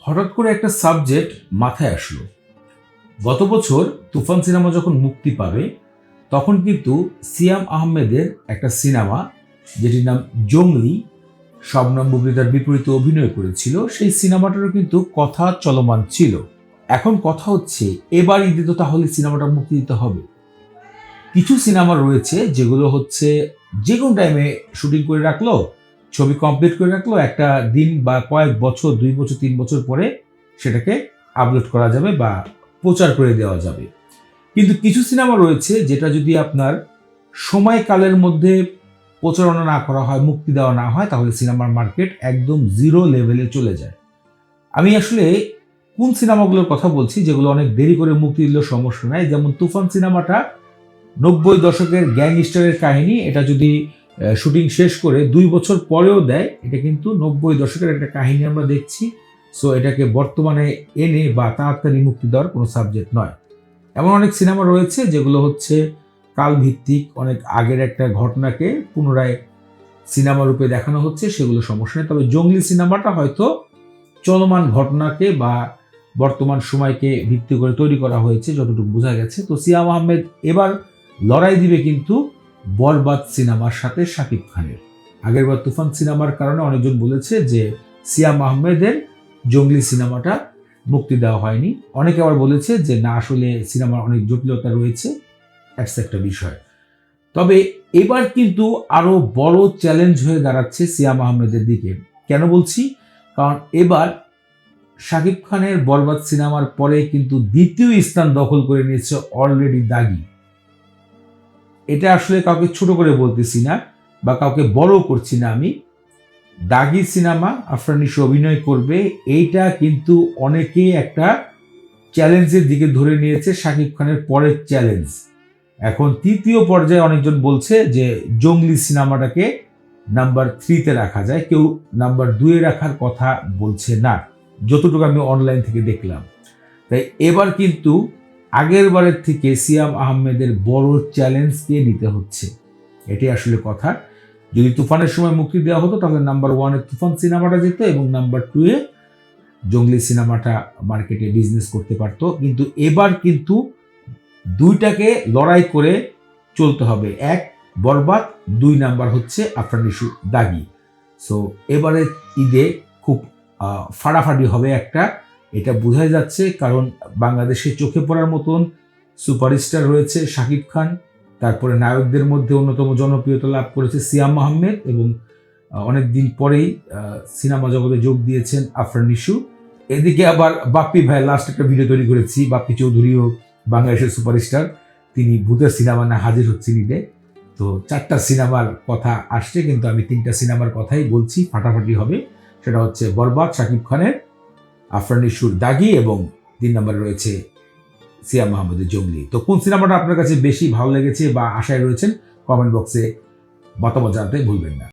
হঠাৎ করে একটা সাবজেক্ট মাথায় আসলো। গত বছর তুফান সিনেমা যখন মুক্তি পাবে তখন কিন্তু সিয়াম আহমেদের একটা সিনেমা যেটির নাম জঙ্গলি, শবনম বুবলী তার বিপরীতে অভিনয় করেছিল, সেই সিনেমাটারও কিন্তু কথা চলমান ছিল। এখন কথা হচ্ছে এবার ঈদে তো তাহলে সিনেমাটা মুক্তি দিতে হবে। কিছু সিনেমা রয়েছে যেগুলো হচ্ছে যে কোনো টাইমে শুটিং করে রাখলো, ছবি কমপ্লিট করে রাখলো, একটা দিন বা কয়েক বছর, 2 বছর 3 বছর পরে সেটাকে আপলোড করা যাবে বা প্রচার করে দেওয়া যাবে। কিন্তু কিছু সিনেমা রয়েছে যেটা যদি আপনার সময়কালের মধ্যে প্রচারণা না করা হয়, মুক্তি দেওয়া না হয়, তাহলে সিনেমার মার্কেট একদম জিরো লেভেলে চলে যায়। আমি আসলে কোন সিনেমাগুলোর কথা বলছি যেগুলো অনেক দেরি করে মুক্তি দিলেও সমস্যা নাই, যেমন তুফান সিনেমাটা 90 দশকের গ্যাংস্টারের কাহিনী, এটা যদি শুটিং শেষ করে 2 বছর পরেও দেয়, এটা কিন্তু 90 দশকের একটা কাহিনী আমরা দেখছি। সো এটাকে বর্তমানে এনে বা তাড়াতাড়ি মুক্তি দেওয়ার কোনো সাবজেক্ট নয়। এমন অনেক সিনেমা রয়েছে যেগুলো হচ্ছে কালভিত্তিক, অনেক আগের একটা ঘটনাকে পুনরায় সিনেমা রূপে দেখানো হচ্ছে, সেগুলো সমস্যা নেই। তবে জঙ্গলি সিনেমাটা হয়তো চলমান ঘটনাকে বা বর্তমান সময়কে ভিত্তি করে তৈরি করা হয়েছে যতটুকু বোঝা গেছে। তো সিয়াম আহমেদ এবার লড়াই দিবে কিন্তু বরবাদ সিনেমার সাথে শাকিব খানের। আগেরবার তুফান সিনেমার কারণে অনেকজন বলেছে যে সিয়াম আহমেদের জঙ্গলি সিনেমাটা মুক্তি দেওয়া হয়নি। অনেকে আবার বলেছে যে না, আসলে সিনেমার অনেক জটিলতা রয়েছে, অ্যাটস একটা বিষয়। তবে এবার কিন্তু আরো বড় চ্যালেঞ্জ হয়ে দাঁড়াচ্ছে সিয়াম আহমেদের দিকে। কেন বলছি? কারণ এবার শাকিব খানের বরবাদ সিনেমার পরে কিন্তু দ্বিতীয় স্থান দখল করে নিয়েছে অলরেডি দাগি। এটা আসলে কাউকে ছোট করে বলতেছি না বা কাউকে বড় করছি না আমি। দাগি সিনেমা আফরান নিশো অভিনয় করবে, এইটা কিন্তু অনেকেই একটা চ্যালেঞ্জের দিকে ধরে নিয়েছে, শাকিব খানের পরের চ্যালেঞ্জ। এখন তৃতীয় পর্যায়ে অনেকজন বলছে যে জঙ্গলি সিনেমাটাকে নাম্বার 3-তে রাখা যায়, কেউ নাম্বার 2-এ রাখার কথা বলছে না, যতটুকু আমি অনলাইন থেকে দেখলাম। তাই এবার কিন্তু আগের বারের থেকে সিয়াম আহমেদের বড় চ্যালেঞ্জকে নিতে হচ্ছে, এটাই আসলে কথা। যদি তুফানের সময় মুক্তি দেওয়া হতো তাহলে নাম্বার 1-এ তুফান সিনেমাটা যেত এবং নাম্বার 2-এ জঙ্গলি সিনেমাটা মার্কেটে বিজনেস করতে পারতো। কিন্তু এবার কিন্তু দুইটাকে লড়াই করে চলতে হবে। এক বরবাদ, 2 নাম্বার হচ্ছে আফরান নিশো দাগি। সো এবারে ঈদে খুব ফাটাফাটি হবে একটা, এটা বোঝাই যাচ্ছে। কারণ বাংলাদেশে চোখে পড়ার মতন সুপারস্টার রয়েছে শাকিব খান, তারপরে নায়কদের মধ্যে অন্যতম জনপ্রিয়তা লাভ করেছে সিয়াম আহমেদ, এবং অনেকদিন পরেই সিনেমা জগতে যোগ দিয়েছেন আফরান নিশো। এদিকে আবার বাপ্পি ভাই লাস্ট একটা ভিডিও তৈরি করেছি, বাপ্পি চৌধুরীও বাংলাদেশের সুপারস্টার, তিনি ভূতের সিনেমা না হাজির হচ্ছেন ঈদে। তো 4টা সিনেমার কথা আসছে, কিন্তু আমি 3টা সিনেমার কথাই বলছি, ফাটাফাটি হবে। সেটা হচ্ছে বরবাদ শাকিব খানের, আফরান নিশোর দাগি, এবং 3 নম্বরে রয়েছে সিয়াম আহমেদের জঙ্গলি। তো কোন সিনেমাটা আপনার কাছে বেশি ভালো লেগেছে বা আশায় রয়েছেন, কমেন্ট বক্সে মতামত জানাতে ভুলবেন না।